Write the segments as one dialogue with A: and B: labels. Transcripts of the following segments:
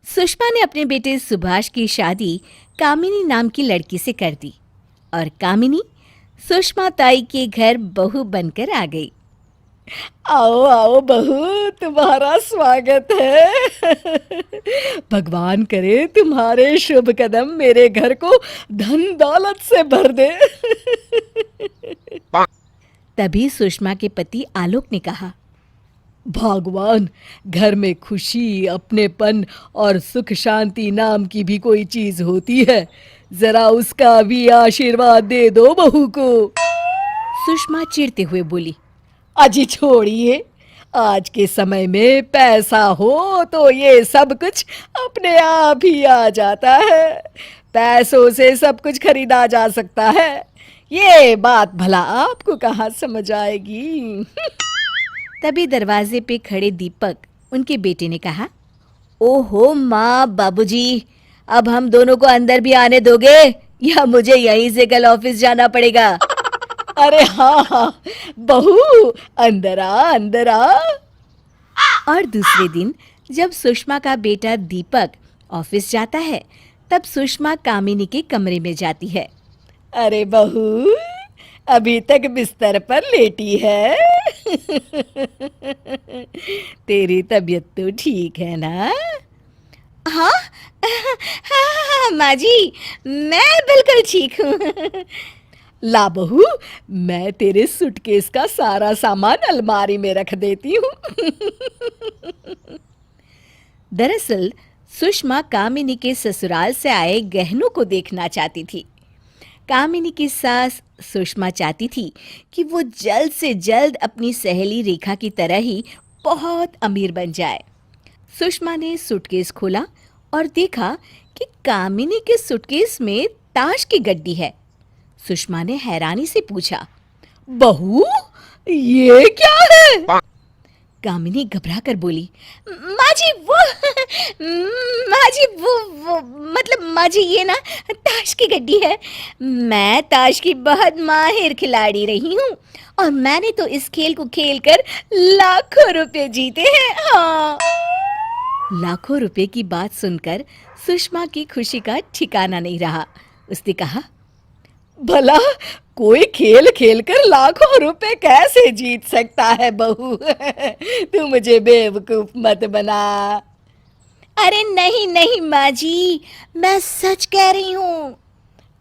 A: सुषमा ने अपने बेटे सुभाष की शादी कामिनी नाम की लड़की से कर दी और कामिनी सुषमा ताई के घर बहू बनकर आ गई। आओ आओ बहू, तुम्हारा स्वागत है। भगवान करे तुम्हारे शुभ कदम मेरे घर को धन दौलत से भर दे। तभी सुषमा के पति आलोक ने कहा, भगवान, घर में खुशी, अपनेपन और सुख शांति नाम की भी कोई चीज होती है, जरा उसका भी आशीर्वाद दे दो बहू को। सुषमा चिढ़ते हुए बोली, अजी छोड़िए, आज के समय में पैसा हो तो ये सब कुछ अपने आप ही आ जाता है। पैसों से सब कुछ खरीदा जा सकता है, ये बात भला आपको कहाँ समझ आएगी। तभी दरवाजे पे खड़े दीपक, उनके बेटे ने कहा, ओहो माँ, बाबूजी, अब हम दोनों को अंदर भी आने दोगे या मुझे यहीं से कल ऑफिस जाना पड़ेगा? अरे हाँ हाँ बहू, अंदर आ अंदर आ। और दूसरे दिन जब सुषमा का बेटा दीपक ऑफिस जाता है, तब सुषमा कामिनी के कमरे में जाती है। अरे बहू, अभी तक बिस्तर पर लेटी है। तेरी तबीयत तो ठीक है ना? हाँ हाँ माँ जी, मैं बिल्कुल ठीक हूँ। ला बहू, मैं तेरे सूटकेस का सारा सामान अलमारी में रख देती हूँ। दरअसल सुषमा कामिनी के ससुराल से आए गहनों को देखना चाहती थी। कामिनी की सास सुषमा चाहती थी कि वो जल्द से जल्द अपनी सहेली रेखा की तरह ही बहुत अमीर बन जाए। सुषमा ने सूटकेस खोला और देखा कि कामिनी के सूटकेस में ताश की गड्डी है। सुषमा ने हैरानी से पूछा, बहू, ये क्या है? कामिनी घबरा कर बोली, माँ जी वो मतलब माँ जी, ये ना ताश की गड्डी है। मैं ताश की बहुत माहिर खिलाड़ी रही हूँ और मैंने तो इस खेल को खेलकर लाखों रुपए जीते हैं। हाँ। लाखों रुपए की बात सुनकर सुषमा की खुशी का ठिकाना नहीं रहा। उसने कहा, भला कोई खेल खेलकर लाखों रुपए कैसे जीत सकता है बहू? तू मुझे बेवकूफ मत बना। अरे नहीं नहीं माँ जी, मैं सच कह रही हूँ।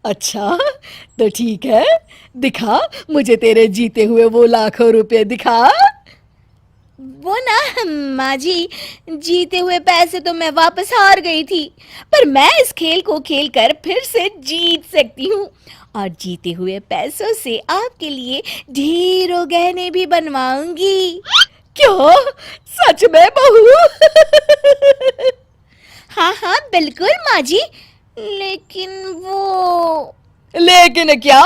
A: अच्छा तो ठीक है, दिखा मुझे तेरे जीते हुए वो लाखों रुपए दिखा। वो ना माँ जी, जीते हुए पैसे तो मैं वापस हार गई थी, पर मैं इस खेल को खेलकर फिर से जीत सकती हूँ और जीते हुए पैसों से आपके लिए ढेरों गहने भी बनवाऊंगी। क्यों, सच में बहू? हाँ हाँ बिल्कुल माँ जी, लेकिन क्या?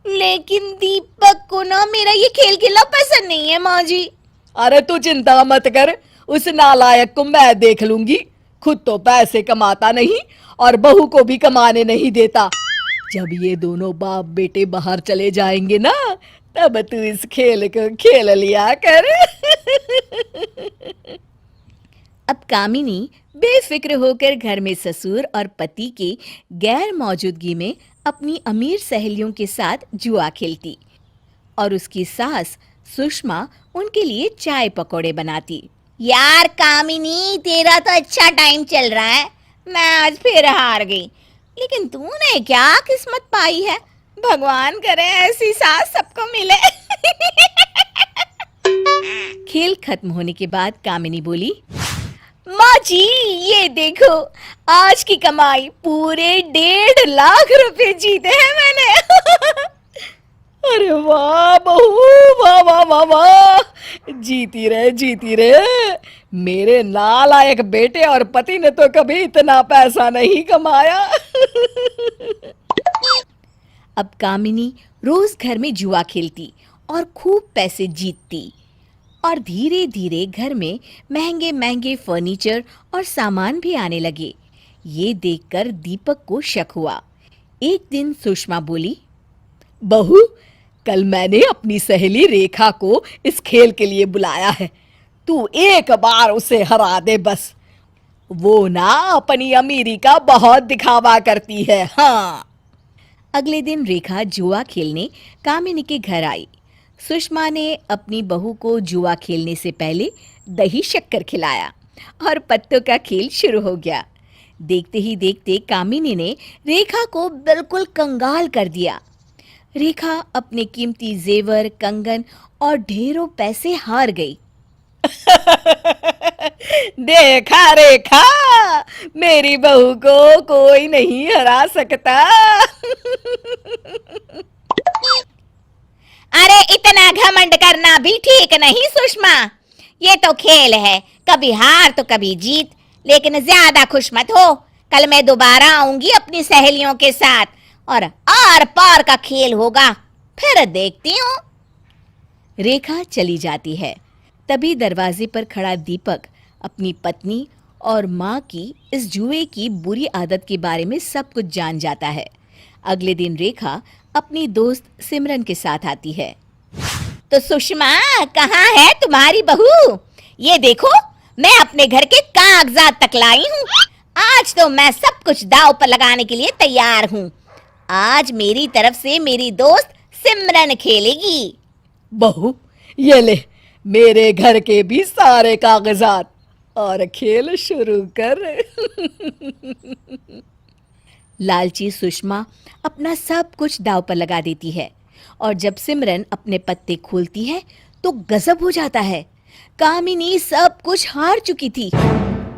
A: लेकिन दीपक को ना मेरा ये खेल खेलना पसंद नहीं है माँ जी। अरे तू चिंता मत कर, उस नालायक को मैं देख लूंगी। खुद तो पैसे कमाता नहीं और बहू को भी कमाने नहीं देता। जब ये दोनों बाप बेटे बाहर चले जाएंगे ना, तब तू इस खेल को खेल लिया कर। अब कामिनी बेफिक्र होकर घर में ससुर और पति के गैर मौजूदगी में अपनी अमीर सहेलियों के साथ जुआ खेलती और उसकी सास सुषमा उनके लिए चाय पकौड़े बनाती। यार कामिनी, तेरा तो अच्छा टाइम चल रहा है, मैं आज फिर हार गई। लेकिन तूने क्या किस्मत पाई है, भगवान करे ऐसी सास सबको मिले। खेल खत्म होने के बाद कामिनी बोली, माँ जी ये देखो, आज की कमाई पूरे 1.5 लाख रुपए जीते हैं मैंने। अरे वाह बहू, वाह वाह वाह वाह, जीती रहे। मेरे नालायक बेटे और पति ने तो कभी इतना पैसा नहीं कमाया। अब कामिनी रोज घर में जुआ खेलती और खूब पैसे जीतती और धीरे धीरे घर में महंगे महंगे फर्नीचर और सामान भी आने लगे। ये देखकर दीपक को शक हुआ। एक दिन सुषमा बोली, बहू, कल मैंने अपनी सहेली रेखा को इस खेल के लिए बुलाया है, तू एक बार उसे हरा दे बस। वो ना अपनी अमीरी का बहुत दिखावा करती है। हाँ। अगले दिन रेखा जुआ खेलने कामिनी के घर आई। सुषमा ने अपनी बहू को जुआ खेलने से पहले दही शक्कर खिलाया और पत्तों का खेल शुरू हो गया। देखते ही देखते कामिनी ने रेखा को बिल्कुल कंगाल कर दिया। रेखा अपने कीमती जेवर, कंगन और ढेरों पैसे हार गई। देखा रेखा, मेरी बहू को कोई नहीं हरा सकता।
B: अरे इतना घमंड करना भी ठीक नहीं सुषमा। ये तो खेल है, कभी हार तो कभी जीत, लेकिन ज्यादा खुश मत हो। कल मैं दोबारा आऊंगी अपनी सहेलियों के साथ और आर पार का खेल होगा, फिर देखती हूँ।
A: रेखा चली जाती है। तभी दरवाजे पर खड़ा दीपक अपनी पत्नी और माँ की इस जुए की बुरी आदत के बारे में सब कुछ जान जाता है। अगले दिन रेखा अपनी दोस्त सिमरन के साथ आती है।
B: तो सुषमा, कहाँ है तुम्हारी बहू? ये देखो, मैं अपने घर के कागजात तक लाई हूँ। आज तो मैं सब कुछ दांव पर लगाने के लिए तैयार हूँ। आज मेरी तरफ से मेरी दोस्त सिमरन खेलेगी।
A: बहू, ये ले मेरे घर के भी सारे कागजात और खेल शुरू कर। लालची सुषमा अपना सब कुछ दांव पर लगा देती है और जब सिमरन अपने पत्ते खोलती है तो गजब हो जाता है। कामिनी सब कुछ हार चुकी थी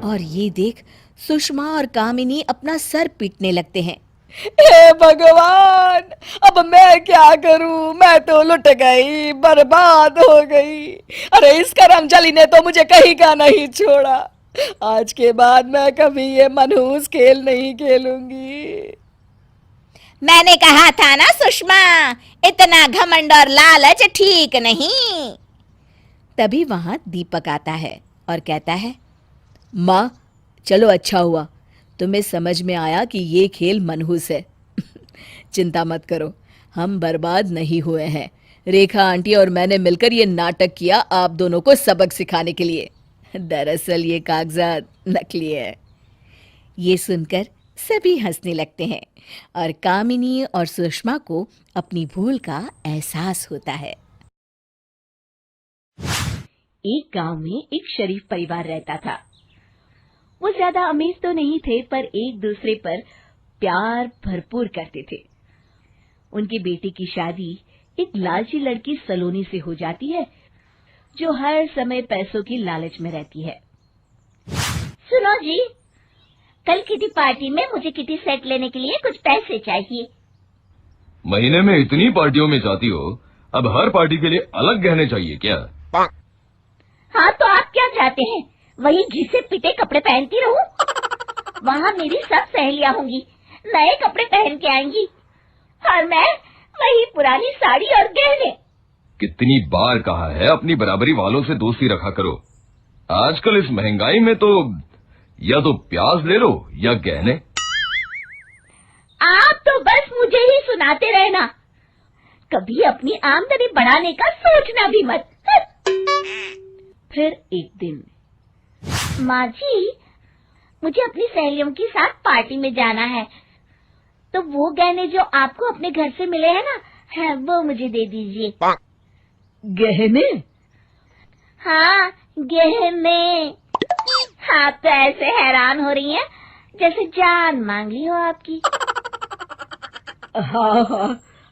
A: और ये देख सुषमा और कामिनी अपना सर पीटने लगते हैं। हे भगवान, अब मैं क्या करूं? मैं तो लुट गई, बर्बाद हो गई। अरे इस करमजली ने तो मुझे कहीं का नहीं छोड़ा। आज के बाद मैं कभी ये मनहूस खेल नहीं खेलूंगी।
B: मैंने कहा था ना सुषमा, इतना घमंड और लालच ठीक नहीं।
A: तभी वहां दीपक आता है और कहता है, माँ चलो, अच्छा हुआ तुम्हें समझ में आया कि ये खेल मनहूस है। चिंता मत करो, हम बर्बाद नहीं हुए हैं। रेखा आंटी और मैंने मिलकर ये नाटक किया आप दोनों को सबक सिखाने के लिए। दरअसल ये कागजात नकली है। ये सुनकर सभी हंसने लगते हैं और कामिनी और सुषमा को अपनी भूल का एहसास होता है। एक गांव में एक शरीफ परिवार रहता था। वो ज्यादा अमीर तो नहीं थे, पर एक दूसरे पर प्यार भरपूर करते थे। उनकी बेटी की शादी एक लालची लड़की सलोनी से हो जाती है, जो हर समय पैसों की लालच में रहती है।
B: सुनो जी, कल किटी पार्टी में मुझे किटी सेट लेने के लिए कुछ पैसे चाहिए।
C: महीने में इतनी पार्टियों में जाती हो, अब हर पार्टी के लिए अलग गहने चाहिए क्या?
B: हाँ तो आप क्या चाहते हैं, वही घिसे पिटे कपड़े पहनती रहूं? वहाँ मेरी सब सहेलियां होंगी, नए कपड़े पहन के आएंगी और मैं वही पुरानी साड़ी और गहने।
C: कितनी बार कहा है अपनी बराबरी वालों से दोस्ती रखा करो। आजकल इस महंगाई में तो या तो प्याज ले लो या गहने।
B: आप तो बस मुझे ही सुनाते रहना, कभी अपनी आमदनी बढ़ाने का सोचना भी मत।
A: फिर एक दिन,
B: माँ जी, मुझे अपनी सहेलियों के साथ पार्टी में जाना है, तो वो गहने जो आपको अपने घर से मिले हैं ना, है वो मुझे दे दीजिए।
A: गहने?
B: हाँ, गहने। आप तो ऐसे हैरान हो रही हैं जैसे जान मांग ली हो आपकी।
A: हाँ हाँ,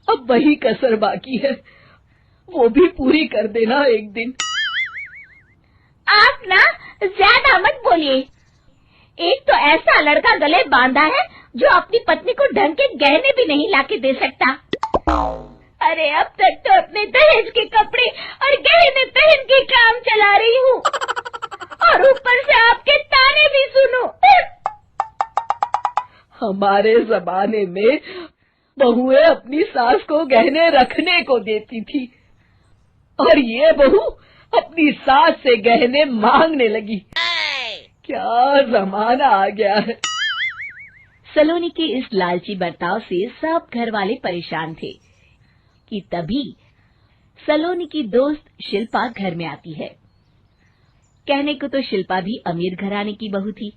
A: अब वही कसर बाकी है, वो भी पूरी कर देना एक दिन।
B: आप ना ज्यादा मत बोलिए। एक तो ऐसा लड़का गले बांधा है जो अपनी पत्नी को ढंग के गहने भी नहीं लाके दे सकता। अरे अब तक तो अपने दहेज के कपड़े और गहने पहन के काम चला रही हूँ और ऊपर से आपके ताने भी सुनो।
A: हमारे जमाने में बहुएं अपनी सास को गहने रखने को देती थी और ये बहू अपनी सास से गहने मांगने लगी। क्या जमाना आ गया है। सलोनी के इस लालची बर्ताव से सब घर वाले परेशान थे कि तभी सलोनी की दोस्त शिल्पा घर में आती है। कहने को तो शिल्पा भी अमीर घराने की बहू थी,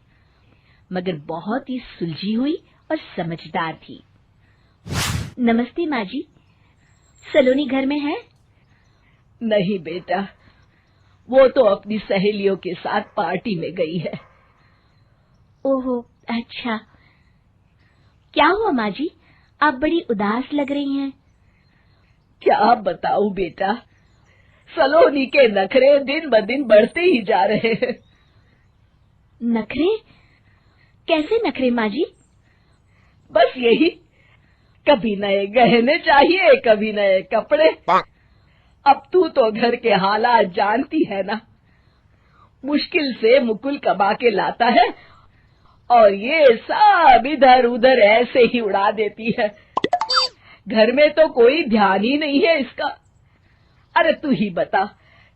B: मगर बहुत ही सुलझी हुई और समझदार थी। नमस्ते माँ जी, सलोनी घर में है?
A: नहीं बेटा, वो तो अपनी सहेलियों के साथ पार्टी में गई है।
B: ओहो, अच्छा। क्या हुआ माँ जी, आप बड़ी उदास लग रही हैं।
A: क्या बताऊं बेटा, सलोनी के नखरे दिन ब दिन बढ़ते ही जा रहे हैं।
B: नखरे? कैसे नखरे माँ जी?
A: बस यही, कभी नए गहने चाहिए, कभी नए कपड़े। अब तू तो घर के हालात जानती है ना, मुश्किल से मुकुल कमा के लाता है और ये सब इधर उधर ऐसे ही उड़ा देती है। घर में तो कोई ध्यान ही नहीं है इसका। अरे तू ही बता,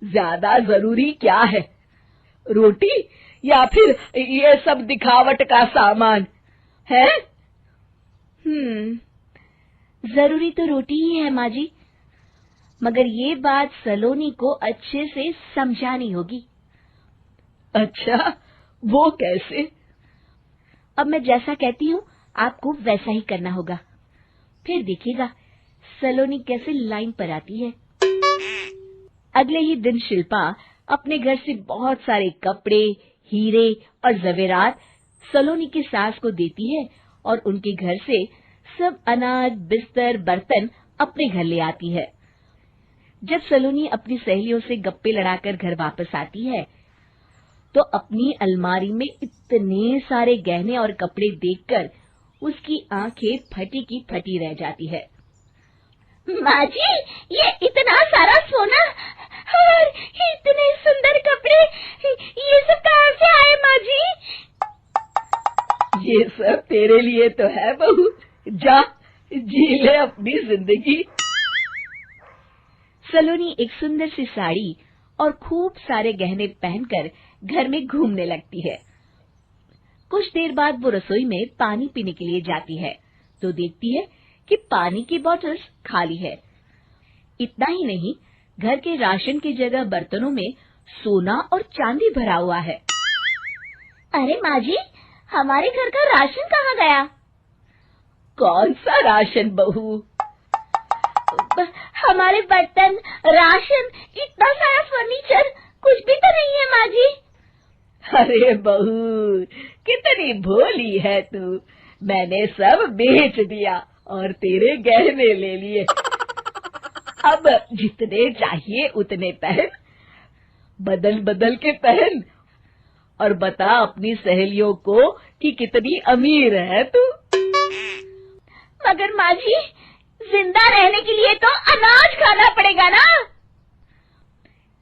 A: ज्यादा जरूरी क्या है, रोटी या फिर ये सब दिखावट का सामान है?
B: जरूरी तो रोटी ही है माँ जी, मगर ये बात सलोनी को अच्छे से समझानी होगी।
A: अच्छा, वो कैसे?
B: अब मैं जैसा कहती हूँ आपको वैसा ही करना होगा, फिर देखिएगा सलोनी कैसे लाइन पर आती है। अगले ही दिन शिल्पा अपने घर से बहुत सारे कपड़े, हीरे और जवेरात सलोनी की सास को देती है और उनके घर से सब अनाज, बिस्तर, बर्तन अपने घर ले आती है। जब सलोनी अपनी सहेलियों से गप्पे लड़ाकर घर वापस आती है तो अपनी अलमारी में इतने सारे गहने और कपड़े देखकर उसकी आंखें फटी की फटी रह जाती है।
D: माँ जी, ये इतना सारा सोना और इतने सुंदर कपड़े, ये सब कहाँ से आए माँ जी?
A: ये सब तेरे लिए तो है बहू, जा जी ले अपनी जिंदगी।
B: सलोनी एक सुंदर सी साड़ी और खूब सारे गहने पहनकर घर में घूमने लगती है। कुछ देर बाद वो रसोई में पानी पीने के लिए जाती है तो देखती है कि पानी की बोतल्स खाली है। इतना ही नहीं, घर के राशन की जगह बर्तनों में सोना और चांदी भरा हुआ है।
D: अरे माँ जी, हमारे घर का राशन कहाँ गया?
A: कौन सा राशन बहू?
D: हमारे बर्तन, राशन, इतना सारा फर्नीचर, कुछ भी तो नहीं है माँ जी।
A: अरे बहू, कितनी भोली है तू, मैंने सब बेच दिया और तेरे गहने ले लिए। अब जितने चाहिए उतने पहन, बदल बदल के पहन और बता अपनी सहेलियों को कि कितनी अमीर है तू।
D: मगर माँ जी, जिंदा रहने के लिए तो अनाज खाना पड़ेगा ना।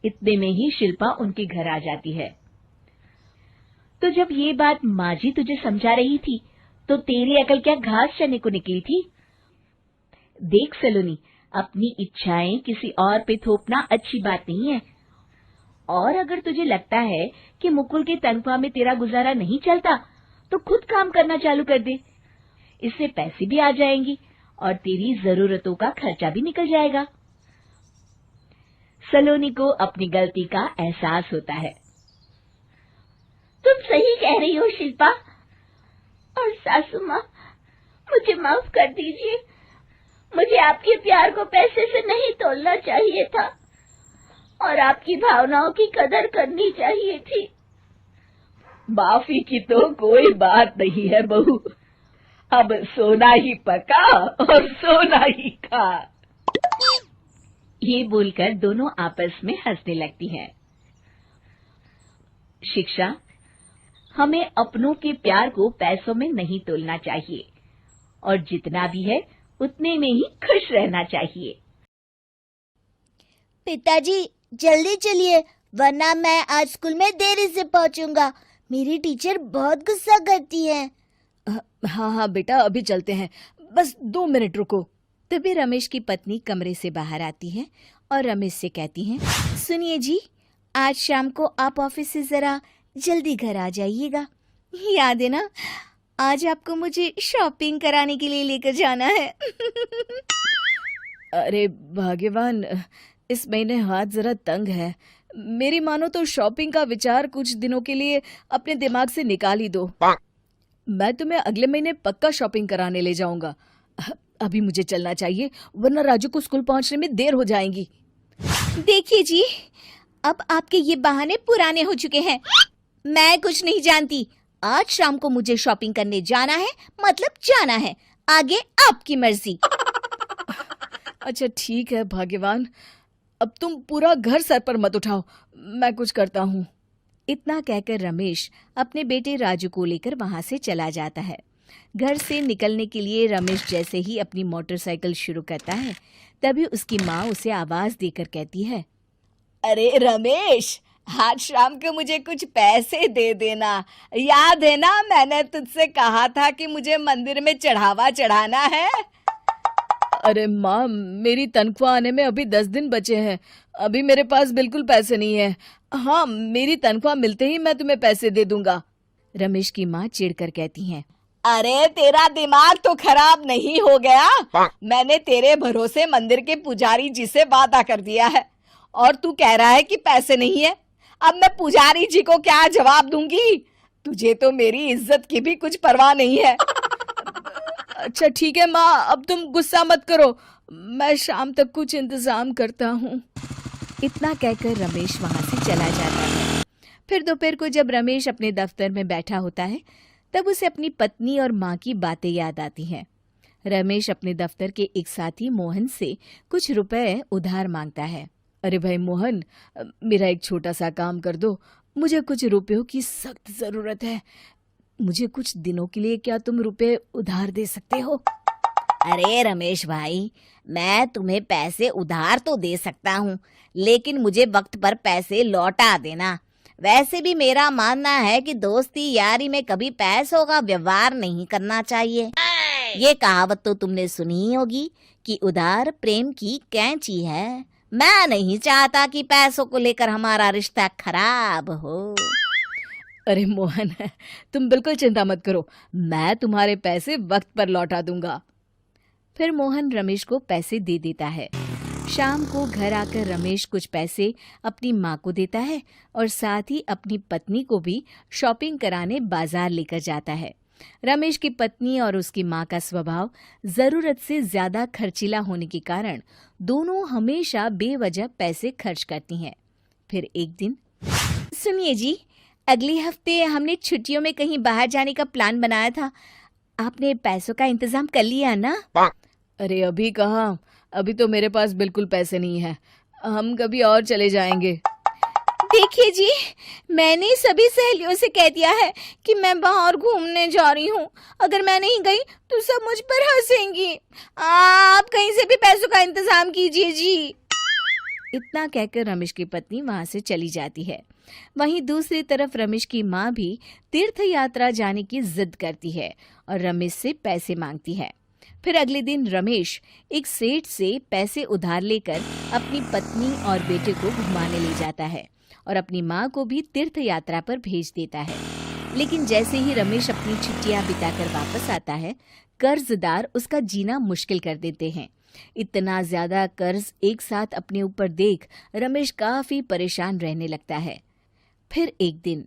B: इतने में ही शिल्पा उनके घर आ जाती है। तो जब ये बात माँ जी तुझे समझा रही थी तो तेरी अकल क्या घास चरने को निकली थी? देख सलोनी, अपनी इच्छाएं किसी और पे थोपना अच्छी बात नहीं है। और अगर तुझे लगता है कि मुकुल के तनख्वाह में तेरा गुजारा नहीं चलता तो खुद काम करना चालू कर दे। इससे पैसे भी आ जाएंगी और तेरी जरूरतों का खर्चा भी निकल जाएगा। सलोनी को अपनी गलती का एहसास होता है।
D: तुम सही कह रही हो शिल्पा। और सासू माँ, मुझे माफ कर दीजिए, मुझे आपके प्यार को पैसे से नहीं तोलना चाहिए था और आपकी भावनाओं की कदर करनी चाहिए थी।
A: माफी की तो कोई बात नहीं है बहू, अब सोना ही पका और सोना ही खा।
B: ये बोलकर दोनों आपस में हंसने लगती हैं। शिक्षा: हमें अपनों के प्यार को पैसों में नहीं तोलना चाहिए और जितना भी है उतने में ही खुश रहना चाहिए।
E: पिताजी, जल्दी चलिए, वरना मैं आज स्कूल में देरी से पहुंचूंगा। मेरी टीचर बहुत गुस्सा करती है।
A: हाँ हाँ बेटा, अभी चलते हैं, बस 2 मिनट रुको।
F: तभी रमेश की पत्नी कमरे से बाहर आती है और रमेश से कहती हैं, सुनिए जी, आज शाम को आप ऑफिस से जरा जल्दी घर आ जाइएगा। याद है ना, आज आपको मुझे शॉपिंग कराने के लिए लेकर जाना है।
A: अरे भाग्यवान, इस महीने हाथ जरा तंग है। मेरी मानो तो शॉपिंग का विचार कुछ दिनों के लिए अपने दिमाग से निकाल ही दो। मैं तुम्हें अगले महीने पक्का शॉपिंग कराने ले जाऊंगा। अभी मुझे चलना चाहिए, वरना राजू को स्कूल पहुंचने में देर हो जाएगी।
F: देखिए जी, अब आपके ये बहाने पुराने हो चुके हैं। मैं कुछ नहीं जानती। आज शाम को मुझे शॉपिंग करने जाना है, मतलब जाना है। आगे आपकी मर्जी।
A: अच्छा ठीक है भाग्यवान, अब तुम पूरा घर सर पर मत उठाओ, मैं कुछ करता हूँ।
F: इतना कहकर रमेश अपने बेटे राजू को लेकर वहां से चला जाता है। घर से निकलने के लिए रमेश जैसे ही अपनी मोटरसाइकिल शुरू करता है, तभी उसकी माँ उसे आवाज देकर कहती है, अरे रमेश, आज शाम को मुझे कुछ पैसे दे देना। याद है ना, मैंने तुझसे कहा था कि मुझे मंदिर में चढ़ावा चढ़ाना है।
A: अरे माँ, मेरी तनख्वाह आने में अभी 10 दिन बचे हैं, अभी मेरे पास बिल्कुल पैसे नहीं है। हाँ, मेरी तनख्वाह मिलते ही मैं तुम्हें पैसे दे दूंगा।
F: रमेश की माँ चिढ़कर कहती हैं, अरे तेरा दिमाग तो खराब नहीं हो गया? मैंने तेरे भरोसे मंदिर के पुजारी जी से वादा कर दिया है और तू कह रहा है कि पैसे नहीं है। अब मैं पुजारी जी को क्या जवाब दूंगी? तुझे तो मेरी इज्जत की भी कुछ परवाह नहीं है।
A: अच्छा ठीक है माँ, अब तुम गुस्सा मत करो, मैं शाम तक कुछ इंतजाम करता हूँ।
F: इतना कहकर रमेश वहां से चला जाता है। फिर दोपहर को जब रमेश अपने दफ्तर में बैठा होता है, तब उसे अपनी पत्नी और माँ की बातें याद आती हैं। रमेश अपने दफ्तर के एक साथी मोहन से कुछ रुपए उधार मांगता है।
A: अरे भाई मोहन, मेरा एक छोटा सा काम कर दो, मुझे कुछ रुपयों की सख्त जरूरत है। मुझे कुछ दिनों के लिए क्या तुम रुपए उधार दे सकते हो?
F: अरे रमेश भाई, मैं तुम्हें पैसे उधार तो दे सकता हूँ, लेकिन मुझे वक्त पर पैसे लौटा देना। वैसे भी मेरा मानना है कि दोस्ती यारी में कभी पैसों का व्यवहार नहीं करना चाहिए। ये कहावत तो तुमने सुनी ही होगी कि उधार प्रेम की कैंची है। मैं नहीं चाहता कि पैसों को लेकर हमारा रिश्ता खराब हो।
A: अरे मोहन, तुम बिल्कुल चिंता मत करो, मैं तुम्हारे पैसे वक्त पर लौटा दूंगा।
F: फिर मोहन रमेश को पैसे दे देता है। शाम को घर आकर रमेश कुछ पैसे अपनी माँ को देता है और साथ ही अपनी पत्नी को भी शॉपिंग कराने बाजार लेकर जाता है। रमेश की पत्नी और उसकी माँ का स्वभाव जरूरत से ज्यादा खर्चीला होने के कारण दोनों हमेशा बेवजह पैसे खर्च करती हैं। फिर एक दिन, सुनिए जी, अगले हफ्ते हमने छुट्टियों में कहीं बाहर जाने का प्लान बनाया था। आपने पैसों का इंतजाम कर लिया ना?
A: अरे अभी कहाँ, अभी तो मेरे पास बिल्कुल पैसे नहीं है, हम कभी और चले जाएंगे।
F: देखिए जी, मैंने सभी सहेलियों से कह दिया है कि मैं बाहर घूमने जा रही हूँ। अगर मैं नहीं गई तो सब मुझ पर हंसेंगी। आप कहीं से भी पैसों का इंतजाम कीजिए जी। इतना कहकर रमेश की पत्नी वहां से चली जाती है। वहीं दूसरी तरफ रमेश की माँ भी तीर्थ यात्रा जाने की जिद करती है और रमेश से पैसे मांगती है। फिर अगले दिन रमेश एक सेठ से पैसे उधार लेकर अपनी पत्नी और बेटे को घुमाने ले जाता है और अपनी माँ को भी तीर्थ यात्रा पर भेज देता है। लेकिन जैसे ही रमेश अपनी छुट्टियां बिताकर वापस आता है, कर्जदार उसका जीना मुश्किल कर देते हैं। इतना ज्यादा कर्ज एक साथ अपने ऊपर देख रमेश काफी परेशान रहने लगता है। फिर एक दिन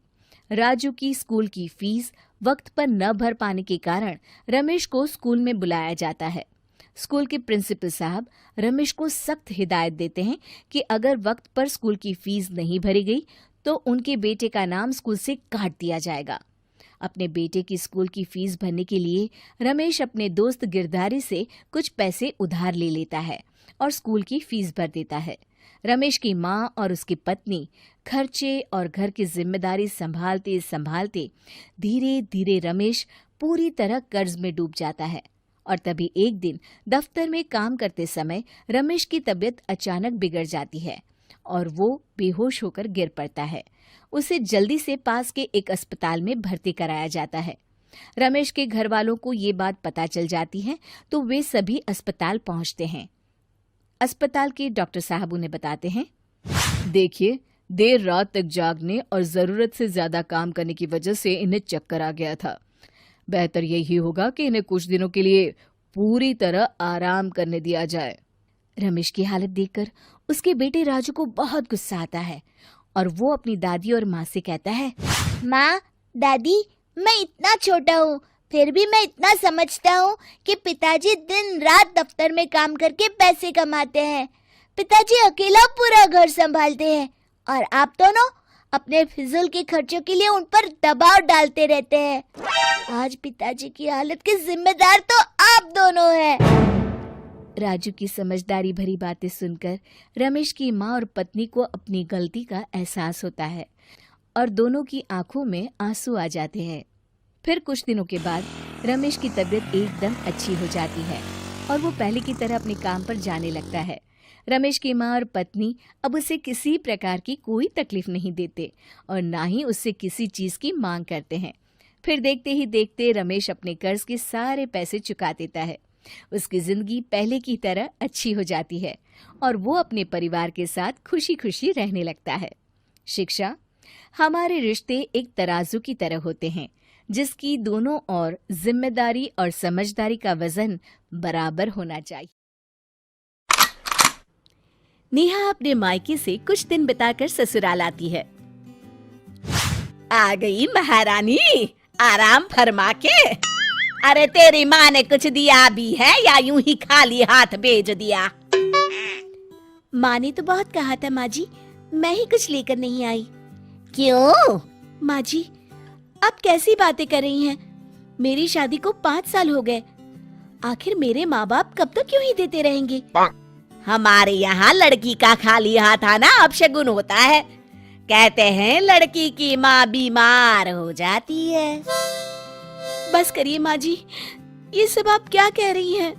F: राजू की स्कूल की फीस वक्त पर न भर पाने के कारण रमेश को स्कूल में बुलाया जाता है। स्कूल के प्रिंसिपल साहब रमेश को सख्त हिदायत देते हैं कि अगर वक्त पर स्कूल की फीस नहीं भरी गई तो उनके बेटे का नाम स्कूल से काट दिया जाएगा। अपने बेटे की स्कूल की फीस भरने के लिए रमेश अपने दोस्त गिरधारी से कुछ पैसे उधार ले लेता है और स्कूल की फीस भर देता है। रमेश की माँ और उसकी पत्नी खर्चे और घर की जिम्मेदारी संभालते संभालते धीरे धीरे रमेश पूरी तरह कर्ज में डूब जाता है। और तभी एक दिन दफ्तर में काम करते समय रमेश की तबीयत अचानक बिगड़ जाती है और वो बेहोश होकर गिर पड़ता है। उसे जल्दी से पास के एक अस्पताल में भर्ती कराया जाता है। रमेश के घर वालों को ये बात पता चल जाती है तो वे सभी अस्पताल पहुंचते हैं। अस्पताल के डॉक्टर साहब उन्हें बताते हैं,
A: देखिए, देर रात तक जागने और जरूरत से ज्यादा काम करने की वजह से इन्हें चक्कर आ गया था। बेहतर यही होगा कि इन्हें कुछ दिनों के लिए पूरी तरह आराम करने दिया जाए।
F: रमेश की हालत देखकर उसके बेटे राजू को बहुत गुस्सा आता है और वो अपनी दादी और माँ से कहता है,
E: माँ, दादी, मैं इतना छोटा हूँ, फिर भी मैं इतना समझता हूँ कि पिताजी दिन रात दफ्तर में काम करके पैसे कमाते हैं। पिताजी अकेला पूरा घर संभालते हैं और आप दोनों अपने फिजूल के खर्चों के लिए उन पर दबाव डालते रहते हैं। आज पिताजी की हालत के जिम्मेदार तो आप दोनों हैं।
F: राजू की समझदारी भरी बातें सुनकर रमेश की माँ और पत्नी को अपनी गलती का एहसास होता है और दोनों की आंखों में आंसू आ जाते हैं। फिर कुछ दिनों के बाद रमेश की तबीयत एकदम अच्छी हो जाती है और वो पहले की तरह अपने काम पर जाने लगता है। रमेश की माँ और पत्नी अब उसे किसी प्रकार की कोई तकलीफ नहीं देते और ना ही उससे किसी चीज की मांग करते हैं। फिर देखते ही देखते रमेश अपने कर्ज के सारे पैसे चुका देता है। उसकी जिंदगी पहले की तरह अच्छी हो जाती है और वो अपने परिवार के साथ खुशी खुशी रहने लगता है। शिक्षा, हमारे रिश्ते एक तराजू की तरह होते हैं जिसकी दोनों ओर जिम्मेदारी और समझदारी का वजन बराबर होना चाहिए। नेहा अपने मायके से कुछ दिन बिताकर ससुराल आती है।
A: आ गई महारानी, आराम फरमा के। अरे तेरी माँ ने कुछ दिया भी है या यूं ही खाली हाथ भेज दिया?
F: माँ ने तो बहुत कहा था माँ जी, मैं ही कुछ लेकर नहीं आई।
A: क्यों?
F: माँ जी, आप कैसी बातें कर रही हैं? मेरी शादी को 5 साल हो गए। आखिर मेरे माँ बाप कब तक यूं ही देते रहेंगे?
A: हमारे यहाँ लड़की का खाली हाथ आना अपशगुन होता है। कहते हैं लड़की की माँ बीमार हो जाती है।
F: बस करिए माँ जी, ये सब आप क्या कह रही हैं?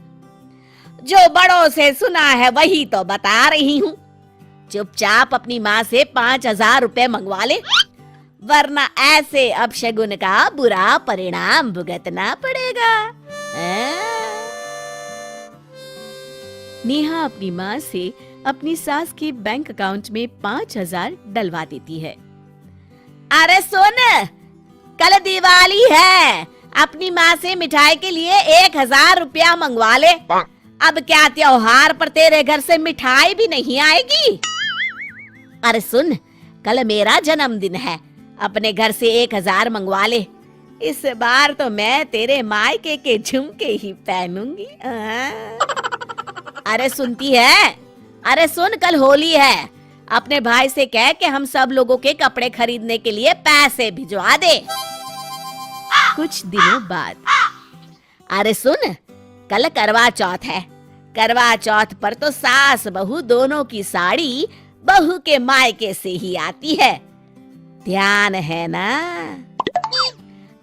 A: जो बड़ों से सुना है वही तो बता रही हूँ। चुपचाप अपनी माँ से 5,000 रुपए मंगवा ले, वरना ऐसे अपशगुन का बुरा परिणाम भुगतना पड़ेगा।
F: नेहा अपनी माँ से अपनी सास के बैंक अकाउंट में 5,000 डलवा देती है।
A: अरे सुन, कल दिवाली है, अपनी माँ से मिठाई के लिए 1,000 रुपया मंगवा ले। अब क्या त्योहार पर तेरे घर से मिठाई भी नहीं आएगी? अरे सुन, कल मेरा जन्मदिन है, अपने घर से 1,000 मंगवा ले। इस बार तो मैं तेरे मायके के झुमके ही पहनूंगी। अरे सुनती है? अरे सुन, कल होली है, अपने भाई से कह के हम सब लोगों के कपड़े खरीदने के लिए पैसे भिजवा दे।
F: कुछ दिनों बाद,
A: अरे सुन, कल करवा चौथ है, करवा चौथ पर तो सास बहू दोनों की साड़ी बहू के मायके से ही आती है, ध्यान है ना?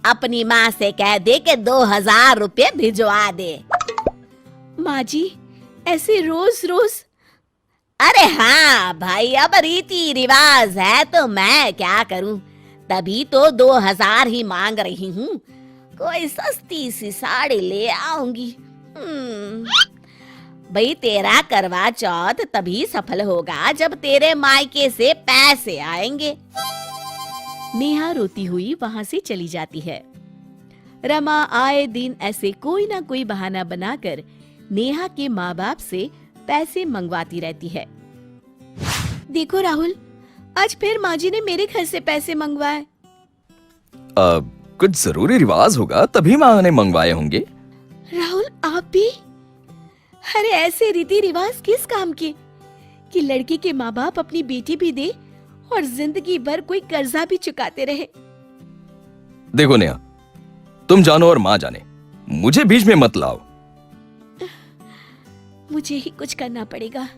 A: अपनी माँ से कह दे के 2,000 रुपए भिजवा दे।
F: माँ जी, ऐसे रोज रोज?
A: अरे हाँ भाई, अब रीति रिवाज है तो मैं क्या करूं, तभी तो 2,000 ही मांग रही हूँ। कोई सस्ती सी साड़ी ले आऊंगी। भाई तेरा करवा चौथ तभी सफल होगा जब तेरे मायके से पैसे आएंगे।
F: नेहा रोती हुई वहां से चली जाती है। रमा आए दिन ऐसे कोई ना कोई बहाना बनाकर नेहा के माँ बाप से पैसे मंगवाती रहती है। देखो राहुल, आज फिर माँ जी ने मेरे घर से पैसे मंगवाए।
G: कुछ जरूरी रिवाज होगा तभी माँ ने मंगवाए होंगे।
F: राहुल, आप भी? अरे ऐसे रीति रिवाज किस काम के कि लड़की के माँ बाप अपनी बेटी भी दे और जिंदगी भर कोई कर्जा भी चुकाते रहे।
G: देखो नेहा, तुम जानो और माँ जाने, मुझे बीच में मत लाओ।
F: मुझे ही कुछ करना पड़ेगा।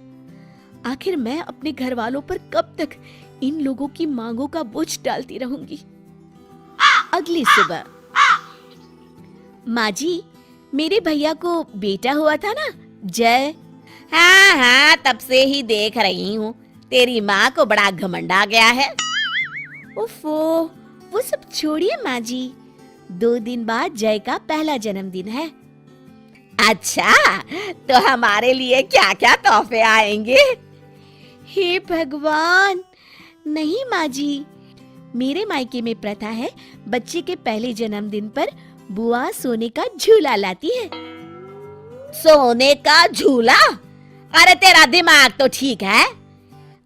F: आखिर मैं अपने घर वालों पर कब तक इन लोगों की मांगों का बोझ डालती रहूंगी। अगली सुबह, माँ जी, मेरे भैया को बेटा हुआ था ना, जय?
A: हाँ हाँ, तब से ही देख रही हूँ, तेरी माँ को बड़ा घमंड आ गया है।
F: ओफो, वो सब छोड़िए माँ जी, 2 दिन बाद जय का पहला जन्मदिन है।
A: अच्छा, तो हमारे लिए क्या क्या तोहफे आएंगे?
F: हे भगवान, नहीं माँ जी, मेरे मायके में प्रथा है, बच्चे के पहले जन्मदिन पर बुआ सोने का झूला लाती है।
A: सोने का झूला? अरे तेरा दिमाग तो ठीक है।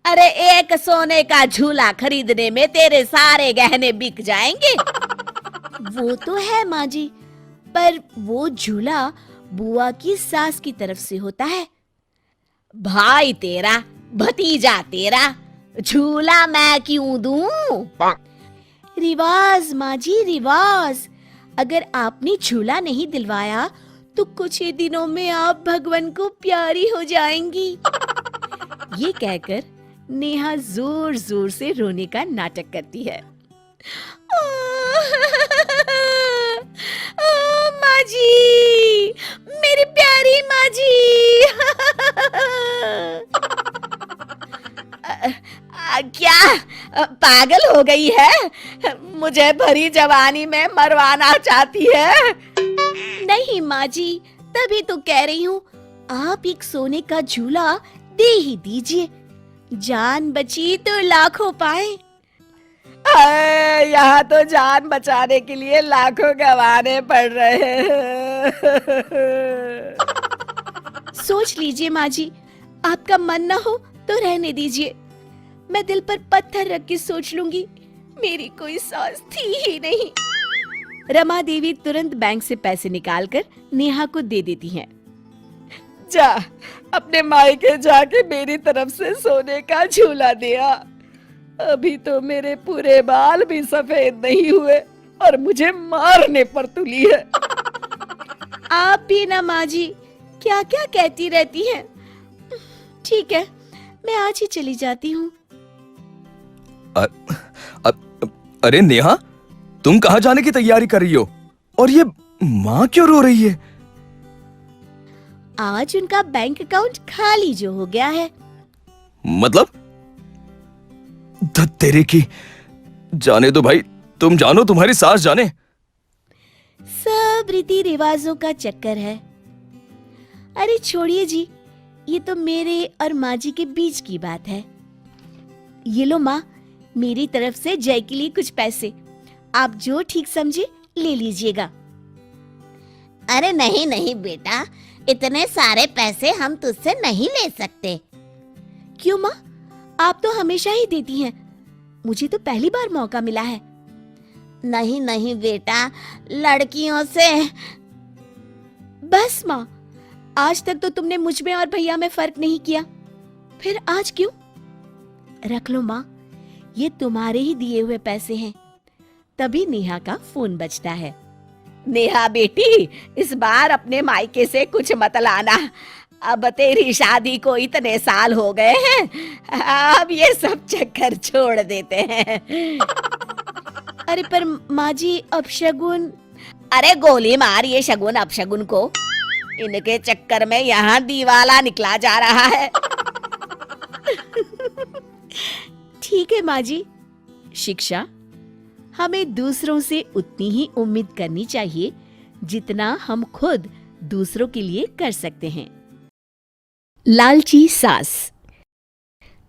A: अरे एक सोने का झूला खरीदने में तेरे सारे गहने बिक जाएंगे।
F: वो तो है माँ जी, पर वो झूला बुआ की सास की तरफ से होता है।
A: भाई तेरा, भतीजा तेरा, झूला मैं क्यों दूं?
F: रिवाज माँ जी, रिवाज। अगर आपने झूला नहीं दिलवाया तो कुछ ही दिनों में आप भगवान को प्यारी हो जाएंगी। ये कहकर नेहा जोर जोर से रोने का नाटक करती है। माँ जी, मेरी प्यारी माँ जी।
A: क्या पागल हो गई है? मुझे भरी जवानी में मरवाना चाहती है?
F: नहीं माँ जी, तभी तो कह रही हूँ, आप एक सोने का झूला दे ही दीजिए। जान बची तो लाखों पाए।
A: यहाँ तो जान बचाने के लिए लाखों गंवाने पड़ रहे हैं।
F: सोच लीजिए माँ जी, आपका मन ना हो तो रहने दीजिए। मैं दिल पर पत्थर रख के सोच लूंगी, मेरी कोई सास थी ही नहीं। रमा देवी तुरंत बैंक से पैसे निकालकर नेहा को दे देती हैं।
A: जा, अपने मायके जाके मेरी तरफ से सोने का झूला दिया। अभी तो मेरे पूरे बाल भी सफेद नहीं हुए और मुझे मारने पर तुली है।
F: आप भी ना माँ जी, क्या क्या कहती रहती हैं। ठीक है, मैं आज ही चली जाती हूँ।
G: अरे नेहा, तुम कहाँ जाने की तैयारी कर रही हो? और ये माँ क्यों रो रही है?
F: आज उनका बैंक अकाउंट खाली जो हो गया है।
G: मतलब? तेरे की, जाने दो भाई, तुम जानो, तुम्हारी सास जाने।
F: सब रीति रिवाजों का चक्कर है। अरे छोड़िए जी, ये तो मेरे और माँ जी के बीच की बात है। ये लो माँ, मेरी तरफ से जय के लिए कुछ पैसे, आप जो ठीक समझे ले लीजिएगा।
B: अरे नहीं नहीं बेटा, इतने सारे पैसे हम तुझसे नहीं ले सकते।
F: क्यों माँ, आप तो हमेशा ही देती हैं, मुझे तो पहली बार मौका मिला है।
B: नहीं नहीं बेटा, लड़कियों से।
F: बस माँ, आज तक तो तुमने मुझ में और भैया में फर्क नहीं किया, फिर आज क्यों? रख लो माँ, ये तुम्हारे ही दिए हुए पैसे हैं। तभी नेहा का फोन बजता है।
A: नेहा बेटी, इस बार अपने मायके से कुछ मत लाना। अब तेरी शादी को इतने साल हो गए हैं, अब ये सब चक्कर छोड़ देते हैं।
F: अरे पर माँ जी, अब शगुन।
A: अरे गोली मार ये शगुन अपशगुन को, इनके चक्कर में यहाँ दीवाला निकला जा रहा है।
F: ठीक है माँ जी। शिक्षा, हमें दूसरों से उतनी ही उम्मीद करनी चाहिए जितना हम खुद दूसरों के लिए कर सकते हैं। लालची सास।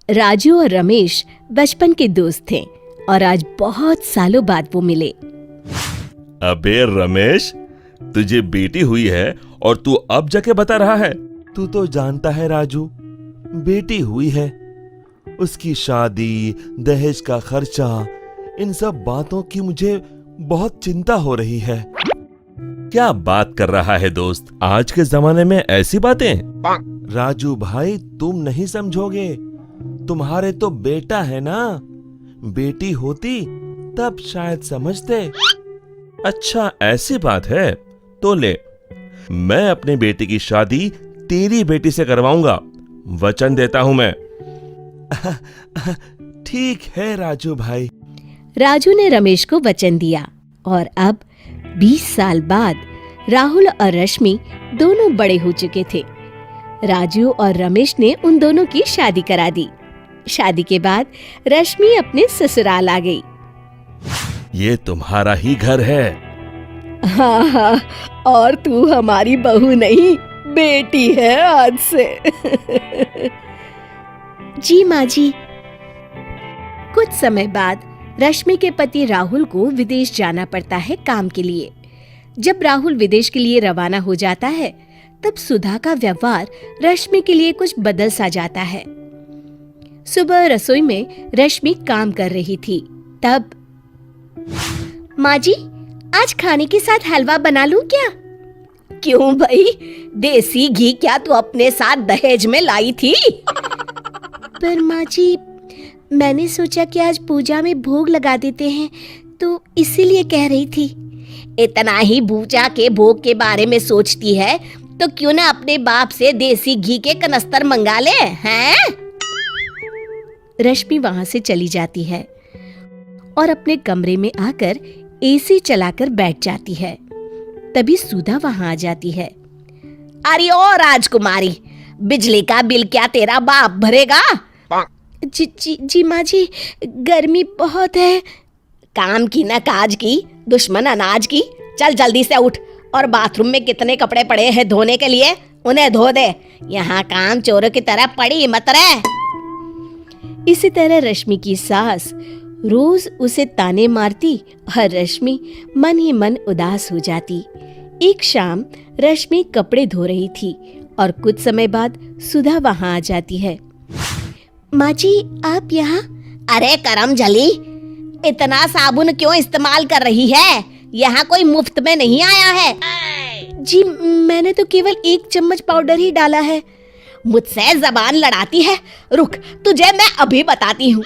F: राजू और रमेश बचपन के दोस्त थे और आज बहुत सालों बाद वो मिले।
H: अबे रमेश, तुझे बेटी हुई है और तू अब जाके बता रहा है? तू तो जानता है राजू, बेटी हुई है, उसकी शादी, दहेज का खर्चा, इन सब बातों की मुझे बहुत चिंता हो रही है। क्या बात कर रहा है दोस्त, आज के जमाने में ऐसी बातें? राजू भाई, तुम नहीं समझोगे, तुम्हारे तो बेटा है ना, बेटी होती तब शायद समझते। अच्छा ऐसी बात है, तो ले, मैं अपनी बेटी की शादी तेरी बेटी से करवाऊंगा, वचन देता हूं मैं। ठीक है राजू भाई।
F: राजू ने रमेश को वचन दिया और अब 20 साल बाद राहुल और रश्मि दोनों बड़े हो चुके थे। राजू और रमेश ने उन दोनों की शादी करा दी। शादी के बाद रश्मि अपने ससुराल आ गई।
H: ये तुम्हारा ही घर है?
A: हाँ हाँ, और तू हमारी बहू नहीं, बेटी है आज से।
F: जी माँ जी। कुछ समय बाद रश्मि के पति राहुल को विदेश जाना पड़ता है काम के लिए। जब राहुल विदेश के लिए रवाना हो जाता है, तब सुधा का व्यवहार रश्मि के लिए कुछ बदल सा जाता है। सुबह रसोई में रश्मि काम कर रही थी, तब
E: माँ जी,
F: आज खाने के साथ हलवा बना लूं क्या?
A: क्यों भाई, देसी घी क्या तू अपने साथ दहेज में लाई थी?
F: पर माँ जी, मैंने सोचा कि आज पूजा में भोग लगा देते हैं, तो इसीलिए कह रही थी।
A: इतना ही पूजा के भोग के बारे में सोचती है तो क्यों ना अपने बाप से देसी घी के कनस्तर मंगा ले, हैं?
F: रश्मि वहां से चली जाती है और अपने कमरे में आकर एसी चलाकर बैठ जाती है। तभी सुधा वहां आ जाती है।
A: अरे ओ राजकुमारी, बिजली का बिल क्या तेरा बाप भरेगा?
F: जी माँ जी, गर्मी बहुत है।
A: काम की न काज की, दुश्मन अनाज की। चल जल्दी से उठ और बाथरूम में कितने कपड़े पड़े हैं धोने के लिए, उन्हें धो दे। यहाँ काम चोरों की तरह पड़ी मत रहे।
F: इसी तरह रश्मि की सास रोज उसे ताने मारती और रश्मि मन ही मन उदास हो जाती। एक शाम रश्मि कपड़े धो रही थी और कुछ समय बाद सुधा वहां आ जाती है। माँ जी, आप यहाँ?
A: अरे करम जली, इतना साबुन क्यों इस्तेमाल कर रही है? यहाँ कोई मुफ्त में नहीं आया है।
F: जी, मैंने तो केवल 1 चम्मच पाउडर ही डाला है।
A: मुझसे जबान लड़ाती है, रुक तुझे मैं अभी बताती हूँ।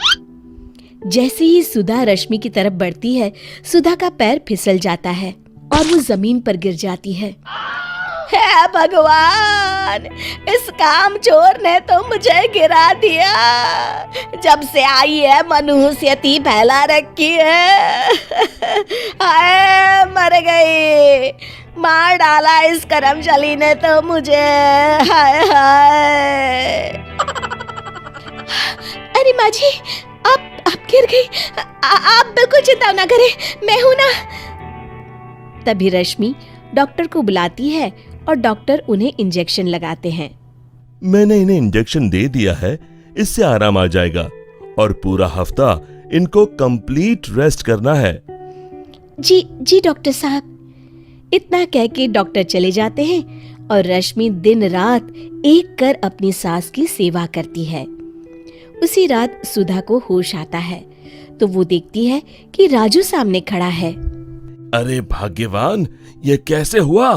F: जैसे ही सुधा रश्मि की तरफ बढ़ती है, सुधा का पैर फिसल जाता है और वो जमीन पर गिर जाती है।
A: हे भगवान, इस काम चोर ने तो मुझे गिरा दिया। जब से आई है मनुष्यती फैला रखी है। हाय मर गई, मार डाला इस करमचली ने तो मुझे। हाय हाय।
F: अरे माँ जी, आप गिर गई। आप बिल्कुल चिंता ना करें, मैं हूं ना। तभी रश्मि डॉक्टर को बुलाती है और डॉक्टर उन्हें इंजेक्शन लगाते हैं।
H: मैंने इन्हें इंजेक्शन दे दिया है, इससे आराम आ जाएगा और पूरा हफ्ता इनको कंप्लीट रेस्ट करना है।
F: जी डॉक्टर साहब। इतना कह के डॉक्टर चले जाते हैं और रश्मि दिन रात एक कर अपनी सास की सेवा करती है। उसी रात सुधा को होश आता है तो वो देखती है कि राजू सामने खड़ा है।
H: अरे भाग्यवान, ये कैसे हुआ?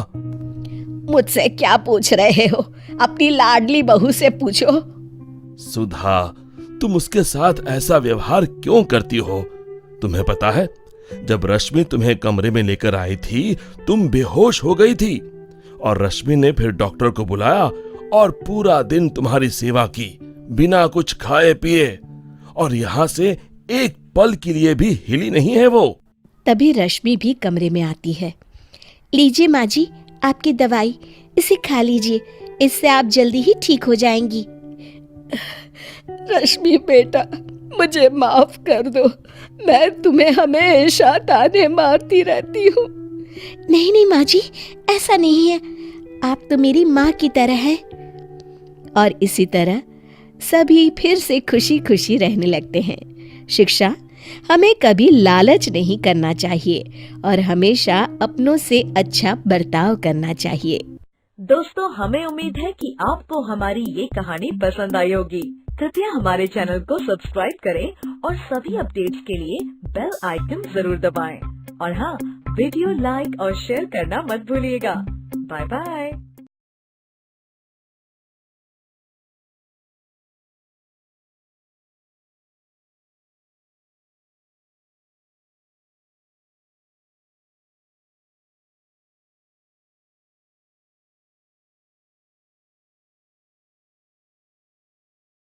A: मुझसे क्या पूछ रहे हो? अपनी लाडली बहू से पूछो।
H: सुधा, तुम उसके साथ ऐसा व्यवहार क्यों करती हो? तुम्हें पता है, जब रश्मि तुम्हें कमरे में लेकर आई थी, तुम बेहोश हो गई थी और रश्मि ने फिर डॉक्टर को बुलाया और पूरा दिन तुम्हारी सेवा की, बिना कुछ खाए पिए, और यहाँ से एक पल के लिए भी हिली नहीं है वो।
F: तभी रश्मि भी कमरे में आती है। लीजिए माँ जी, आपकी दवाई, इसे खा लीजिए, इससे आप जल्दी ही ठीक हो जाएंगी।
A: रश्मि बेटा, मुझे माफ कर दो, मैं तुम्हें हमेशा ताने मारती रहती हूँ।
F: नहीं माँ जी, ऐसा नहीं है, आप तो मेरी माँ की तरह हैं। और इसी तरह सभी फिर से खुशी खुशी रहने लगते हैं। शिक्षा, हमें कभी लालच नहीं करना चाहिए और हमेशा अपनों से अच्छा बर्ताव करना चाहिए।
I: दोस्तों, हमें उम्मीद है कि आपको हमारी ये कहानी पसंद आई होगी। कृपया हमारे चैनल को सब्सक्राइब करें और सभी अपडेट्स के लिए बेल आइकन जरूर दबाएं। और हाँ, वीडियो लाइक और शेयर करना मत भूलिएगा। Bye bye.